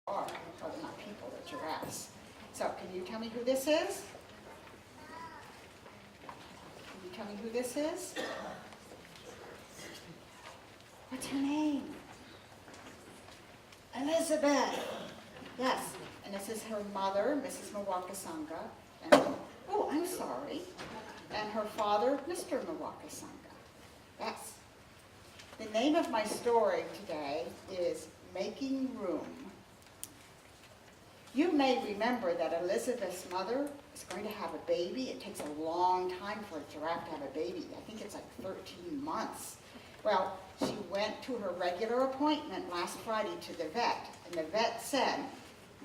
are, well, they're not people, they're giraffes. So can you tell me who this is? Can you tell me who this is? What's her name? Elizabeth. Yes, and this is her mother, Mrs. Mwakasanga, and oh, I'm sorry, and her father, Mr. Mwakasanga. Yes. The name of my story today is Making Room. You may remember that Elizabeth's mother is going to have a baby. It takes a long time for a giraffe to have a baby. I think it's like 13 months. Well, she went to her regular appointment last Friday to the vet, and the vet said,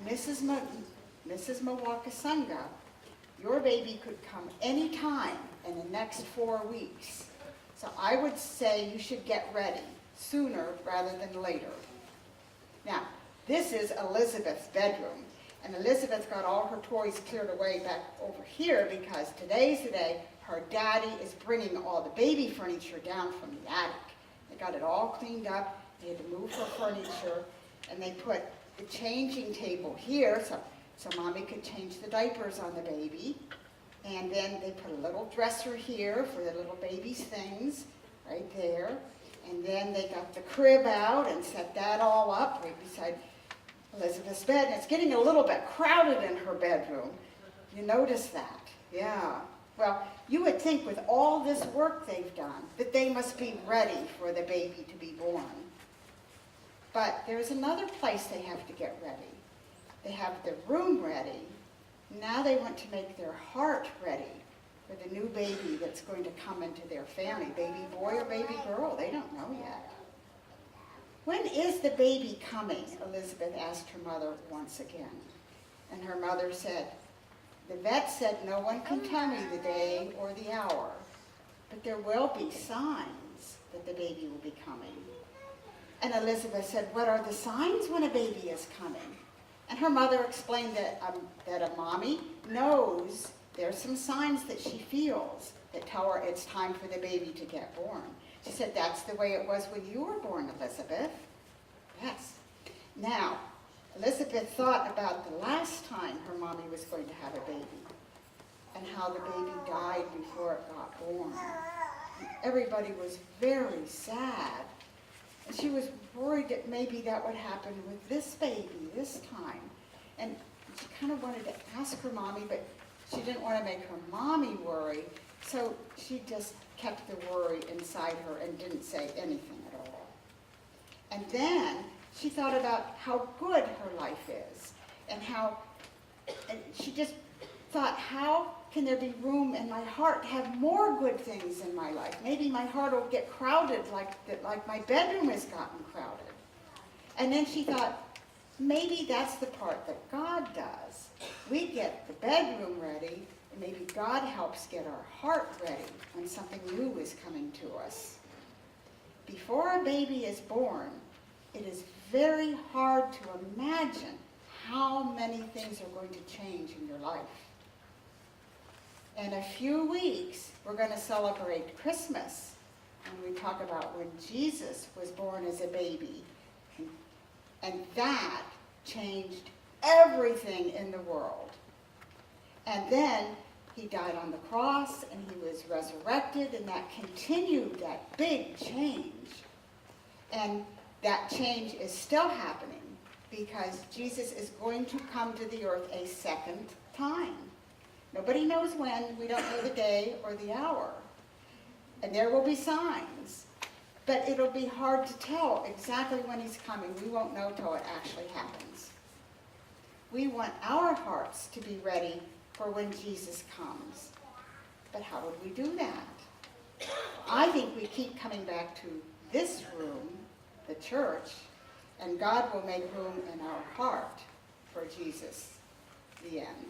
Mrs. Mwakasanga, your baby could come any time in the next 4 weeks. So I would say you should get ready sooner rather than later. Now, this is Elizabeth's bedroom. And Elizabeth got all her toys cleared away back over here because today's the day her daddy is bringing all the baby furniture down from the attic. They got it all cleaned up. They had to move her furniture. And they put the changing table here so Mommy could change the diapers on the baby. And then they put a little dresser here for the little baby's things right there. And then they got the crib out and set that all up right beside Elizabeth's bed. And it's getting a little bit crowded in her bedroom. You notice that? Yeah. Well, you would think with all this work they've done that they must be ready for the baby to be born. But there's another place they have to get ready. They have the room ready. Now they want to make their heart ready for the new baby that's going to come into their family. Baby boy or baby girl, they don't know yet. When is the baby coming? Elizabeth asked her mother once again. And her mother said, the vet said no one can tell me the day or the hour, but there will be signs that the baby will be coming. And Elizabeth said, what are the signs when a baby is coming? And her mother explained that a mommy knows there's some signs that she feels that tell her it's time for the baby to get born. She said, that's the way it was when you were born, Elizabeth. Yes. Now, Elizabeth thought about the last time her mommy was going to have a baby and how the baby died before it got born. And everybody was very sad. And she was worried that maybe that would happen with this baby this time. And she kind of wanted to ask her mommy, but she didn't want to make her mommy worry. So she just kept the worry inside her and didn't say anything at all. And then she thought about how good her life is and she just thought, how can there be room in my heart to have more good things in my life? Maybe my heart will get crowded like my bedroom has gotten crowded. And then she thought, maybe that's the part that God does. We get the bedroom ready, and maybe God helps get our heart ready when something new is coming to us. Before a baby is born, it is very hard to imagine how many things are going to change in your life. In a few weeks, we're going to celebrate Christmas, and we talk about when Jesus was born as a baby. And that changed everything in the world. And then he died on the cross, and he was resurrected, and that continued that big change. And that change is still happening because Jesus is going to come to the earth a second time. Nobody knows when. We don't know the day or the hour. And there will be signs. But it'll be hard to tell exactly when he's coming. We won't know till it actually happens. We want our hearts to be ready for when Jesus comes. But how would we do that? I think we keep coming back to this room, the church, and God will make room in our heart for Jesus. The end.